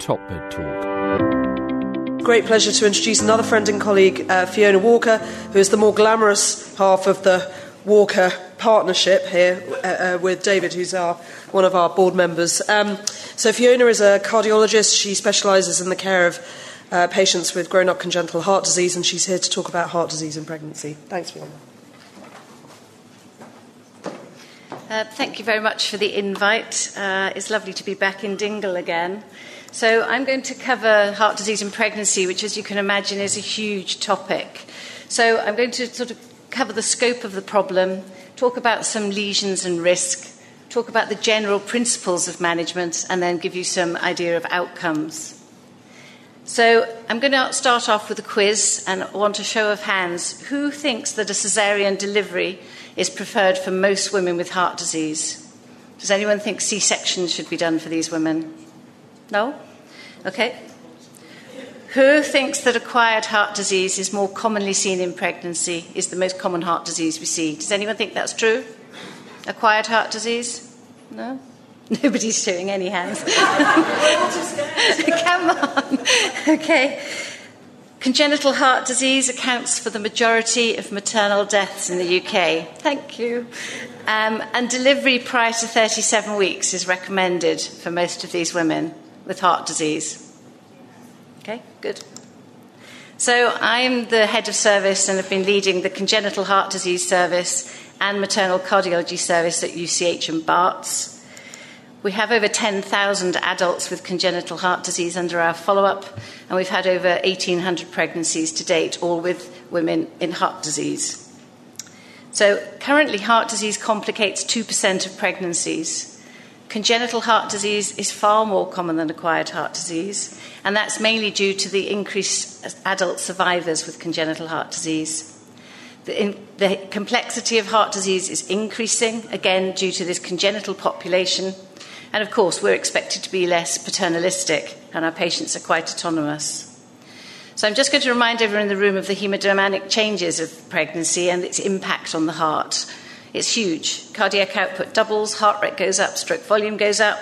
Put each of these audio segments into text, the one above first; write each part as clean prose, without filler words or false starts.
Hotbed Talk. Great pleasure to introduce another friend and colleague, Fiona Walker, who is the more glamorous half of the Walker partnership here with David, who's one of our board members. So Fiona is a cardiologist. She specialises in the care of patients with grown-up congenital heart disease, and she's here to talk about heart disease in pregnancy. Thanks, Fiona. Thank you very much for the invite. It's lovely to be back in Dingle again. So I'm going to cover heart disease in pregnancy, which, as you can imagine, is a huge topic. So I'm going to sort of cover the scope of the problem, talk about some lesions and risk, talk about the general principles of management, and then give you some idea of outcomes. So I'm going to start off with a quiz and want a show of hands. Who thinks that a caesarean delivery is preferred for most women with heart disease? Does anyone think C-sections should be done for these women? No? Okay. Who thinks that acquired heart disease is more commonly seen in pregnancy, is the most common heart disease we see? Does anyone think that's true? Acquired heart disease? No? Nobody's showing any hands. Come on. Okay. Congenital heart disease accounts for the majority of maternal deaths in the UK. Thank you. And delivery prior to 37 weeks is recommended for most of these women with heart disease. Okay, good. So I'm the head of service and have been leading the congenital heart disease service and maternal cardiology service at UCLH and Barts. We have over 10,000 adults with congenital heart disease under our follow-up, and we've had over 1,800 pregnancies to date, all with women in heart disease. So currently, heart disease complicates 2% of pregnancies. Congenital heart disease is far more common than acquired heart disease, and that's mainly due to the increased adult survivors with congenital heart disease. The complexity of heart disease is increasing, again, due to this congenital population. And of course, we're expected to be less paternalistic, and our patients are quite autonomous. So I'm just going to remind everyone in the room of the hemodynamic changes of pregnancy and its impact on the heart. It's huge. Cardiac output doubles, heart rate goes up, stroke volume goes up.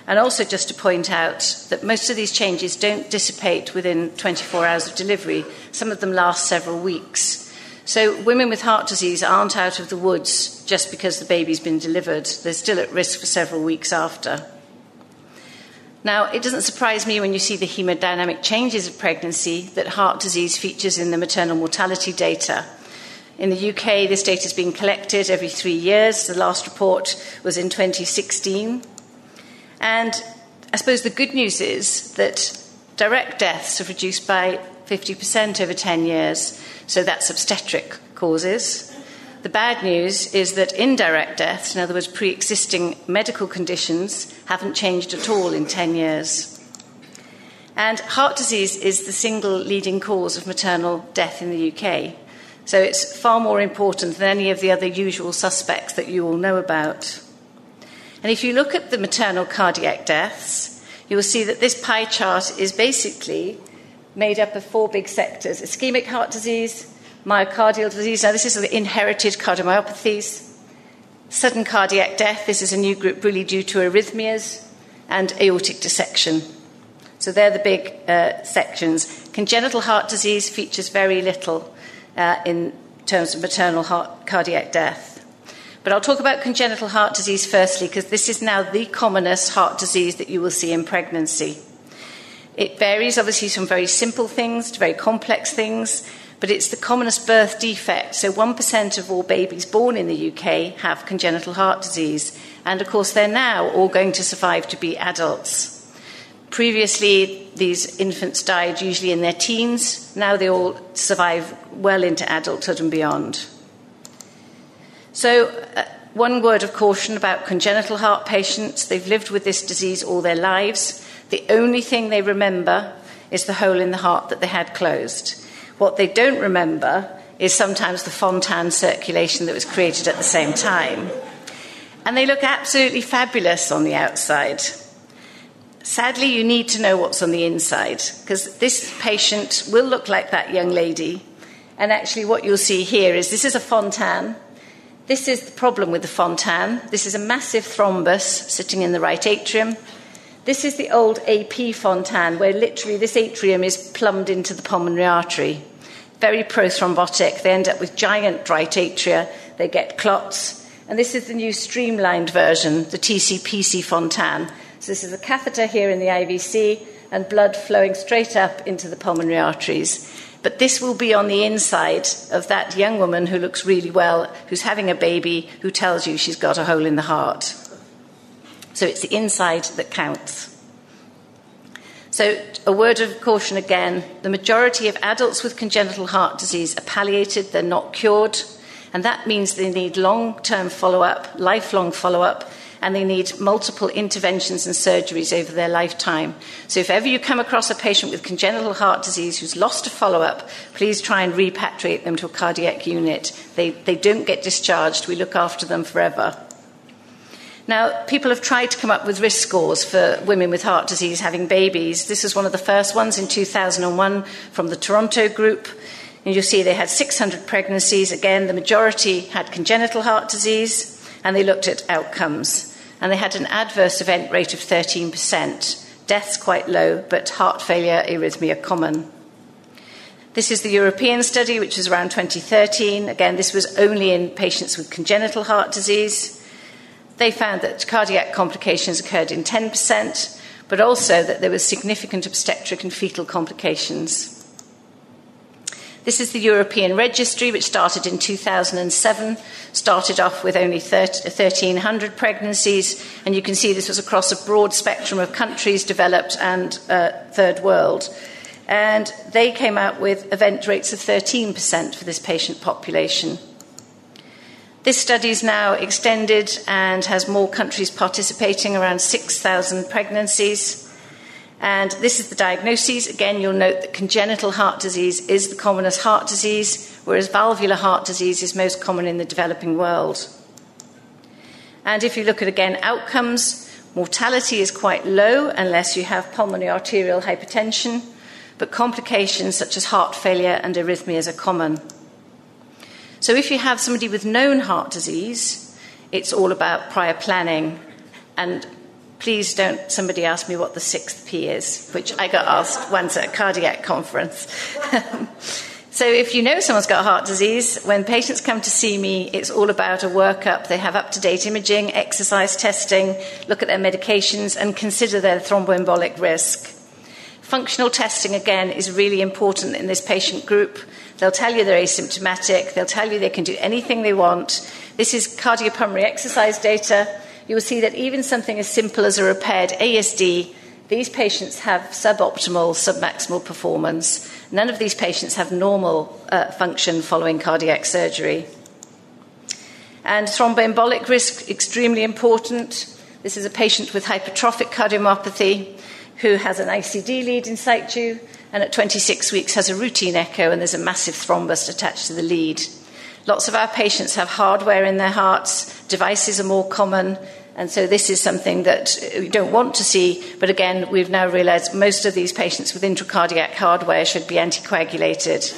And also just to point out that most of these changes don't dissipate within 24 hours of delivery. Some of them last several weeks. So women with heart disease aren't out of the woods just because the baby's been delivered. They're still at risk for several weeks after. Now, it doesn't surprise me when you see the hemodynamic changes of pregnancy that heart disease features in the maternal mortality data. In the UK, this data is being collected every 3 years. The last report was in 2016. And I suppose the good news is that direct deaths have reduced by 50% over 10 years. So that's obstetric causes. The bad news is that indirect deaths, in other words, pre-existing medical conditions, haven't changed at all in 10 years. And heart disease is the single leading cause of maternal death in the UK. So it's far more important than any of the other usual suspects that you all know about. And if you look at the maternal cardiac deaths, you will see that this pie chart is basically made up of 4 big sectors: ischemic heart disease, myocardial disease. Now, this is the inherited cardiomyopathies. Sudden cardiac death. This is a new group really due to arrhythmias, and aortic dissection. So they're the big sections. Congenital heart disease features very little in terms of maternal cardiac death. But I'll talk about congenital heart disease firstly, because this is now the commonest heart disease that you will see in pregnancy. It varies, obviously, from very simple things to very complex things, but it's the commonest birth defect. So 1% of all babies born in the UK have congenital heart disease. And, of course, they're now all going to survive to be adults. Previously, these infants died usually in their teens. Now they all survive well into adulthood and beyond. So one word of caution about congenital heart patients. They've lived with this disease all their lives. The only thing they remember is the hole in the heart that they had closed. What they don't remember is sometimes the Fontan circulation that was created at the same time. And they look absolutely fabulous on the outside. Sadly, you need to know what's on the inside, because this patient will look like that young lady. And actually what you'll see here is this is a Fontan. This is the problem with the Fontan. This is a massive thrombus sitting in the right atrium. This is the old AP fontan, where literally this atrium is plumbed into the pulmonary artery. Very prothrombotic. They end up with giant right atria. They get clots. And this is the new streamlined version, the TCPC fontan. So this is a catheter here in the IVC and blood flowing straight up into the pulmonary arteries. But this will be on the inside of that young woman who looks really well, who's having a baby, who tells you she's got a hole in the heart. So it's the inside that counts. So a word of caution again, the majority of adults with congenital heart disease are palliated, they're not cured, and that means they need long-term follow-up, lifelong follow-up, and they need multiple interventions and surgeries over their lifetime. So if ever you come across a patient with congenital heart disease who's lost a follow-up, please try and repatriate them to a cardiac unit. They don't get discharged. We look after them forever. Now, people have tried to come up with risk scores for women with heart disease having babies. This is one of the first ones in 2001 from the Toronto group. And you'll see they had 600 pregnancies. Again, the majority had congenital heart disease, and they looked at outcomes. And they had an adverse event rate of 13%. Deaths quite low, but heart failure, arrhythmia common. This is the European study, which was around 2013. Again, this was only in patients with congenital heart disease. They found that cardiac complications occurred in 10%, but also that there was significant obstetric and fetal complications. This is the European registry, which started in 2007, started off with only 1,300 pregnancies, and you can see this was across a broad spectrum of countries, developed and third world. And they came out with event rates of 13% for this patient population. This study is now extended and has more countries participating, around 6,000 pregnancies. And this is the diagnoses. Again, you'll note that congenital heart disease is the commonest heart disease, whereas valvular heart disease is most common in the developing world. And if you look at, again, outcomes, mortality is quite low unless you have pulmonary arterial hypertension, but complications such as heart failure and arrhythmias are common. So if you have somebody with known heart disease, it's all about prior planning. And please don't somebody ask me what the 6th P is, which I got asked once at a cardiac conference. So if you know someone's got heart disease, when patients come to see me, it's all about a workup. They have up-to-date imaging, exercise testing, look at their medications, and consider their thromboembolic risk. Functional testing, again, is really important in this patient group. They'll tell you they're asymptomatic. They'll tell you they can do anything they want. This is cardiopulmonary exercise data. You will see that even something as simple as a repaired ASD, these patients have suboptimal, submaximal performance. None of these patients have normal function following cardiac surgery. And thromboembolic risk, extremely important. This is a patient with hypertrophic cardiomyopathy who has an ICD lead in situ, and at 26 weeks has a routine echo, and there's a massive thrombus attached to the lead. Lots of our patients have hardware in their hearts, devices are more common, and so this is something that we don't want to see, but again, we've now realised most of these patients with intracardiac hardware should be anticoagulated.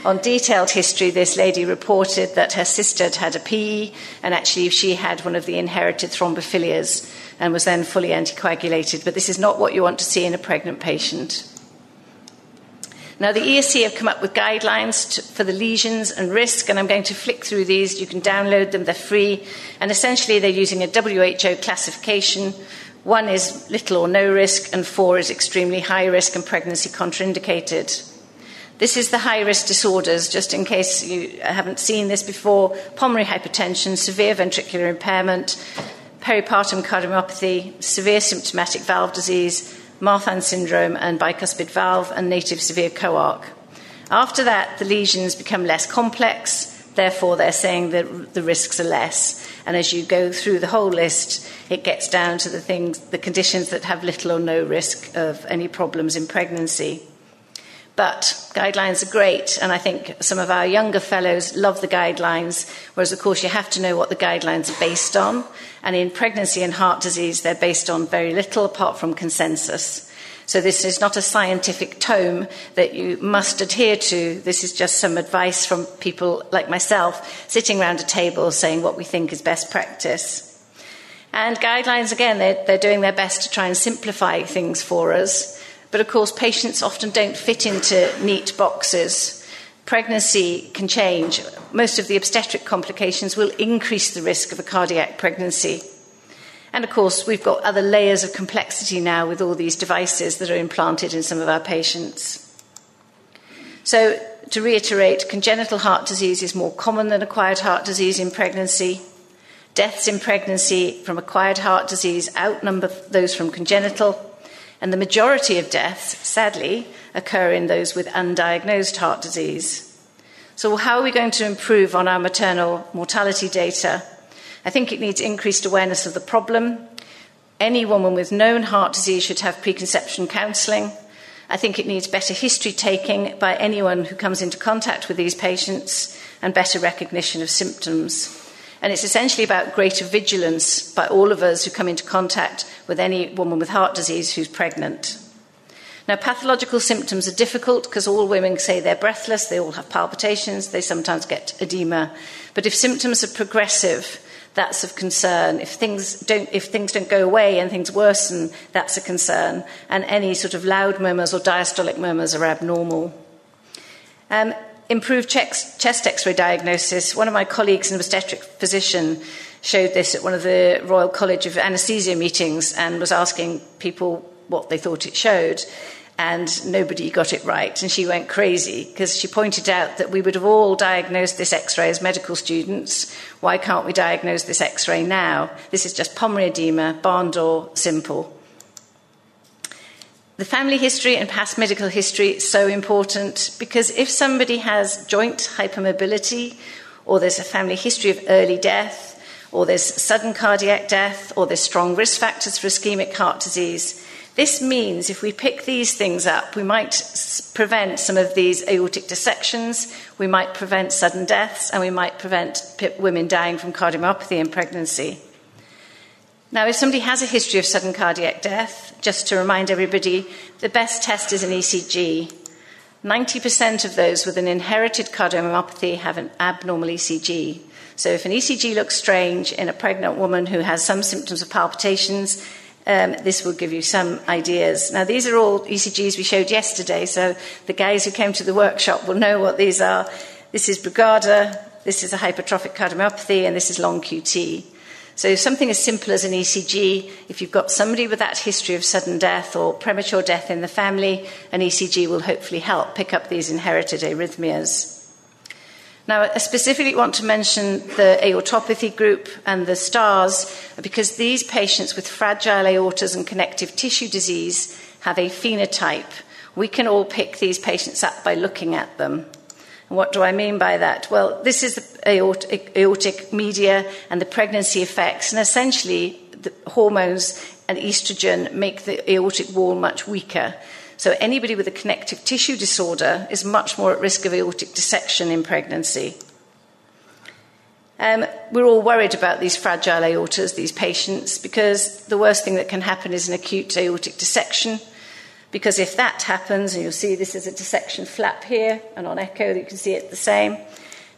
On detailed history, this lady reported that her sister had a PE, and actually she had one of the inherited thrombophilias and was then fully anticoagulated, but this is not what you want to see in a pregnant patient. Now, the ESC have come up with guidelines for the lesions and risk, and I'm going to flick through these. You can download them, they're free. And essentially, they're using a WHO classification. 1 is little or no risk, and 4 is extremely high risk and pregnancy contraindicated. This is the high-risk disorders, just in case you haven't seen this before. Pulmonary hypertension, severe ventricular impairment, peripartum cardiomyopathy, severe symptomatic valve disease, Marfan syndrome and bicuspid valve, and native severe coarc. After that, the lesions become less complex, therefore they're saying that the risks are less. And as you go through the whole list, it gets down to the conditions that have little or no risk of any problems in pregnancy. But guidelines are great, and I think some of our younger fellows love the guidelines, whereas, of course, you have to know what the guidelines are based on. And in pregnancy and heart disease, they're based on very little apart from consensus. So this is not a scientific tome that you must adhere to. This is just some advice from people like myself sitting around a table saying what we think is best practice. And guidelines, again, they're doing their best to try and simplify things for us. But of course, patients often don't fit into neat boxes. Pregnancy can change. Most of the obstetric complications will increase the risk of a cardiac pregnancy. And of course, we've got other layers of complexity now with all these devices that are implanted in some of our patients. So, to reiterate, congenital heart disease is more common than acquired heart disease in pregnancy. Deaths in pregnancy from acquired heart disease outnumber those from congenital, and the majority of deaths, sadly, occur in those with undiagnosed heart disease. So how are we going to improve on our maternal mortality data? I think it needs increased awareness of the problem. Any woman with known heart disease should have preconception counselling. I think it needs better history taking by anyone who comes into contact with these patients and better recognition of symptoms. And it's essentially about greater vigilance by all of us who come into contact with any woman with heart disease who's pregnant. Now, pathological symptoms are difficult because all women say they're breathless, they all have palpitations, they sometimes get edema. But if symptoms are progressive, that's of concern. If things don't go away and things worsen, that's a concern. And any sort of loud murmurs or diastolic murmurs are abnormal. Improved chest X-ray diagnosis. One of my colleagues, an obstetric physician, showed this at one of the Royal College of Anaesthesia meetings and was asking people what they thought it showed, and nobody got it right. And she went crazy because she pointed out that we would have all diagnosed this X-ray as medical students. Why can't we diagnose this X-ray now? This is just pulmonary edema, barn door, simple. The family history and past medical history is so important because if somebody has joint hypermobility, or there's a family history of early death, or there's sudden cardiac death, or there's strong risk factors for ischemic heart disease, this means if we pick these things up, we might prevent some of these aortic dissections, we might prevent sudden deaths, and we might prevent women dying from cardiomyopathy in pregnancy. Now, if somebody has a history of sudden cardiac death, just to remind everybody, the best test is an ECG. 90% of those with an inherited cardiomyopathy have an abnormal ECG. So if an ECG looks strange in a pregnant woman who has some symptoms of palpitations, this will give you some ideas. Now, these are all ECGs we showed yesterday, so the guys who came to the workshop will know what these are. This is Brugada, this is a hypertrophic cardiomyopathy, and this is long QT. So something as simple as an ECG, if you've got somebody with that history of sudden death or premature death in the family, an ECG will hopefully help pick up these inherited arrhythmias. Now, I specifically want to mention the aortopathy group and the STARS because these patients with fragile aortas and connective tissue disease have a phenotype. We can all pick these patients up by looking at them. And what do I mean by that? Well, this is the aortic media and the pregnancy effects. And essentially, the hormones and estrogen make the aortic wall much weaker. So anybody with a connective tissue disorder is much more at risk of aortic dissection in pregnancy. We're all worried about these fragile aortas, these patients, because the worst thing that can happen is an acute aortic dissection. Because if that happens, and you'll see this is a dissection flap here, and on echo you can see it the same,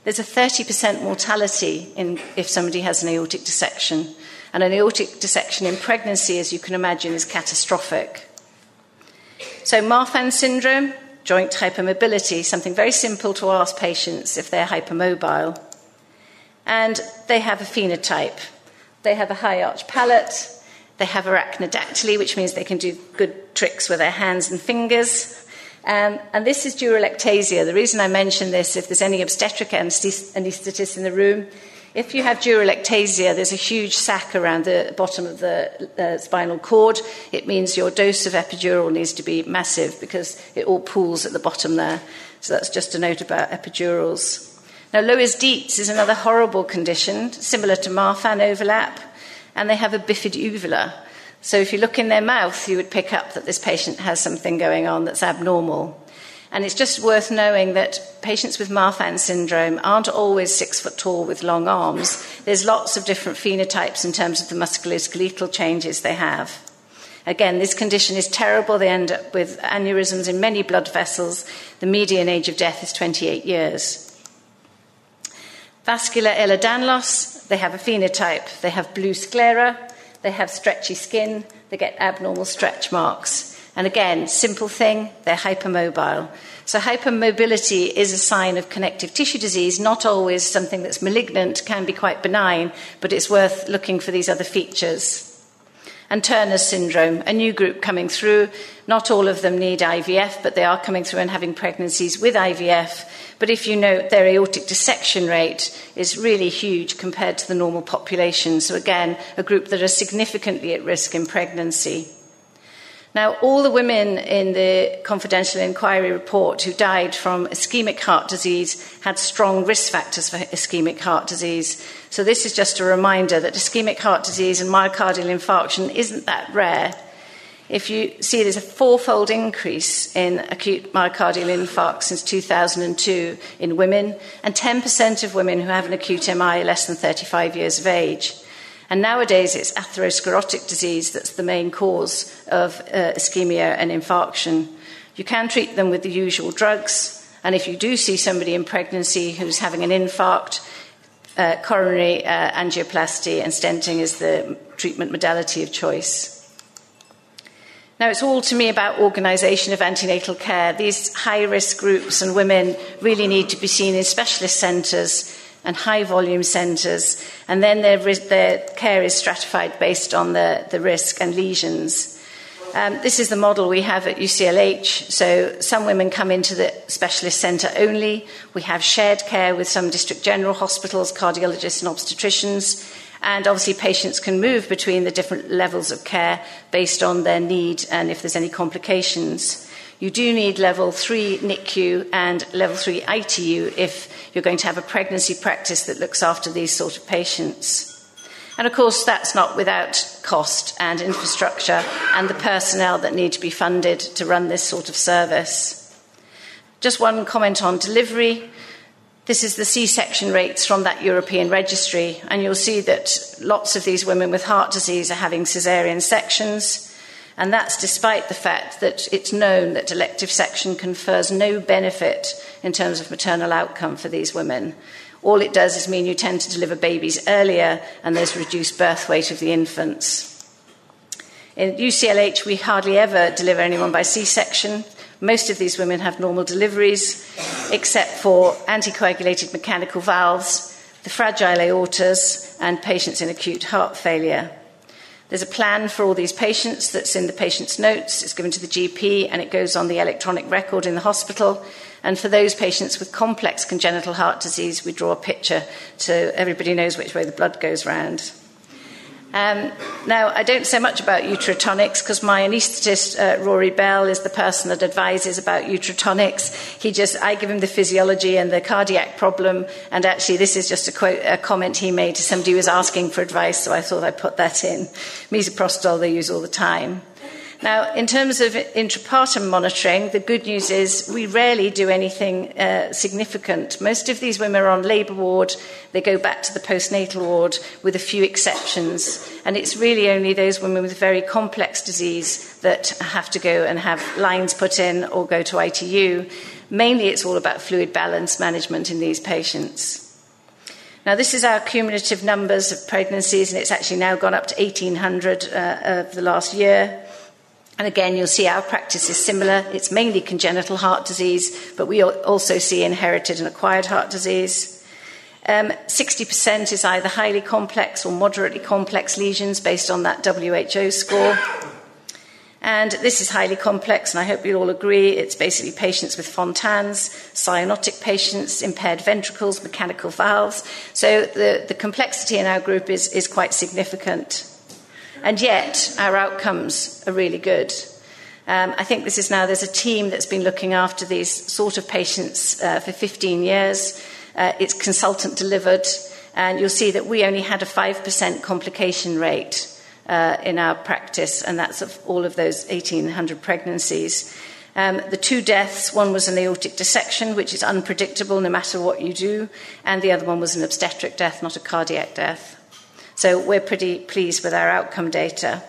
there's a 30% mortality if somebody has an aortic dissection. And an aortic dissection in pregnancy, as you can imagine, is catastrophic. So Marfan syndrome, joint hypermobility, something very simple to ask patients if they're hypermobile. And they have a phenotype. They have a high arch palate. They have arachnodactyly, which means they can do good tricks with their hands and fingers. And this is dural-ectasia. The reason I mention this, if there's any obstetric anaesthetists in the room, if you have dural-ectasia, there's a huge sac around the bottom of the spinal cord. It means your dose of epidural needs to be massive because it all pools at the bottom there. So that's just a note about epidurals. Now, Loeys-Dietz is another horrible condition, similar to Marfan overlap, and they have a bifid uvula. So if you look in their mouth, you would pick up that this patient has something going on that's abnormal. And it's just worth knowing that patients with Marfan syndrome aren't always 6 foot tall with long arms. There's lots of different phenotypes in terms of the musculoskeletal changes they have. Again, this condition is terrible. They end up with aneurysms in many blood vessels. The median age of death is 28 years. Vascular Ehlers-Danlos, they have a phenotype. They have blue sclera, they have stretchy skin, they get abnormal stretch marks. And again, simple thing, they're hypermobile. So hypermobility is a sign of connective tissue disease, not always something that's malignant, can be quite benign, but it's worth looking for these other features. And Turner syndrome, a new group coming through. Not all of them need IVF, but they are coming through and having pregnancies with IVF. But if you note, their aortic dissection rate is really huge compared to the normal population. So again, a group that are significantly at risk in pregnancy. Now, all the women in the confidential inquiry report who died from ischemic heart disease had strong risk factors for ischemic heart disease. So this is just a reminder that ischemic heart disease and myocardial infarction isn't that rare. If you see, there's a 4-fold increase in acute myocardial infarct since 2002 in women, and 10% of women who have an acute MI are less than 35 years of age. And nowadays, it's atherosclerotic disease that's the main cause of ischemia and infarction. You can treat them with the usual drugs, and if you do see somebody in pregnancy who's having an infarct, coronary angioplasty and stenting is the treatment modality of choice. Now, it's all to me about organisation of antenatal care. These high-risk groups and women really need to be seen in specialist centres and high-volume centres, and then their care is stratified based on the risk and lesions. This is the model we have at UCLH. So some women come into the specialist centre only. We have shared care with some district general hospitals, cardiologists and obstetricians, and obviously patients can move between the different levels of care based on their need and if there's any complications. You do need level 3 NICU and level 3 ITU if you're going to have a pregnancy practice that looks after these sort of patients. And of course, that's not without cost and infrastructure and the personnel that need to be funded to run this sort of service. Just one comment on delivery. This is the C-section rates from that European registry, and you'll see that lots of these women with heart disease are having caesarean sections. And that's despite the fact that it's known that elective section confers no benefit in terms of maternal outcome for these women. All it does is mean you tend to deliver babies earlier and there's reduced birth weight of the infants. In UCLH, we hardly ever deliver anyone by C-section. Most of these women have normal deliveries, except for anticoagulated mechanical valves, the fragile aortas, and patients in acute heart failure. There's a plan for all these patients that's in the patient's notes. It's given to the GP and it goes on the electronic record in the hospital. And for those patients with complex congenital heart disease, we draw a picture so everybody knows which way the blood goes round. Now, I don't say much about uterotonics because my anaesthetist, Rory Bell, is the person that advises about uterotonics. I give him the physiology and the cardiac problem, and actually this is just a comment he made to somebody who was asking for advice, so I thought I'd put that in. Misoprostol they use all the time. Now, in terms of intrapartum monitoring, the good news is we rarely do anything significant. Most of these women are on labour ward. They go back to the postnatal ward with a few exceptions. And it's really only those women with very complex disease that have to go and have lines put in or go to ITU. Mainly, it's all about fluid balance management in these patients. Now, this is our cumulative numbers of pregnancies, and it's actually now gone up to 1,800 of the last year. And again, you'll see our practice is similar. It's mainly congenital heart disease, but we also see inherited and acquired heart disease. 60% is either highly complex or moderately complex lesions based on that WHO score. And this is highly complex, and I hope you'll all agree. It's basically patients with Fontans, cyanotic patients, impaired ventricles, mechanical valves. So the complexity in our group is quite significant. And yet, our outcomes are really good. I think there's a team that's been looking after these sort of patients for 15 years. It's consultant delivered, and you'll see that we only had a 5% complication rate in our practice, and that's of all of those 1,800 pregnancies. The 2 deaths, one was an aortic dissection, which is unpredictable no matter what you do, and the other one was an obstetric death, not a cardiac death. So we're pretty pleased with our outcome data.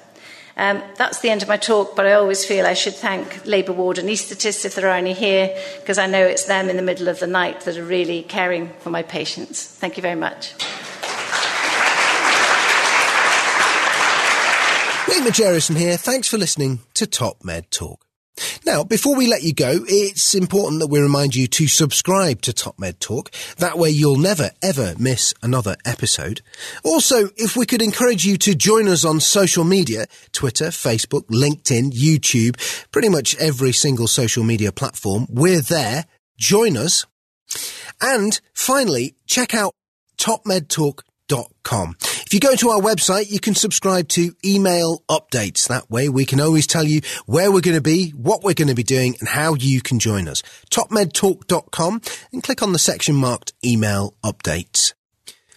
That's the end of my talk, but I always feel I should thank labour ward anaesthetists, if there are any here, because I know it's them in the middle of the night that are really caring for my patients. Thank you very much. Mick Majerison here. Thanks for listening to Top Med Talk. Now, before we let you go, it's important that we remind you to subscribe to Top Med Talk. That way you'll never, ever miss another episode. Also, if we could encourage you to join us on social media, Twitter, Facebook, LinkedIn, YouTube, pretty much every single social media platform, we're there. Join us. And finally, check out topmedtalk.com. If you go to our website, you can subscribe to email updates. That way we can always tell you where we're going to be, what we're going to be doing, and how you can join us. topmedtalk.com and click on the section marked email updates.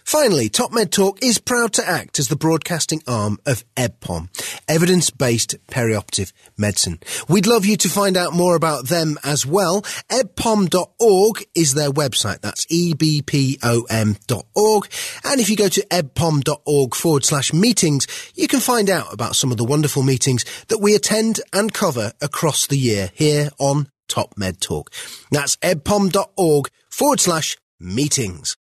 Finally, Top Med Talk is proud to act as the broadcasting arm of EBPOM, Evidence-Based Perioperative Medicine. We'd love you to find out more about them as well. ebpom.org is their website. That's ebpom.org. And if you go to ebpom.org/meetings, you can find out about some of the wonderful meetings that we attend and cover across the year here on Top Med Talk. That's ebpom.org/meetings.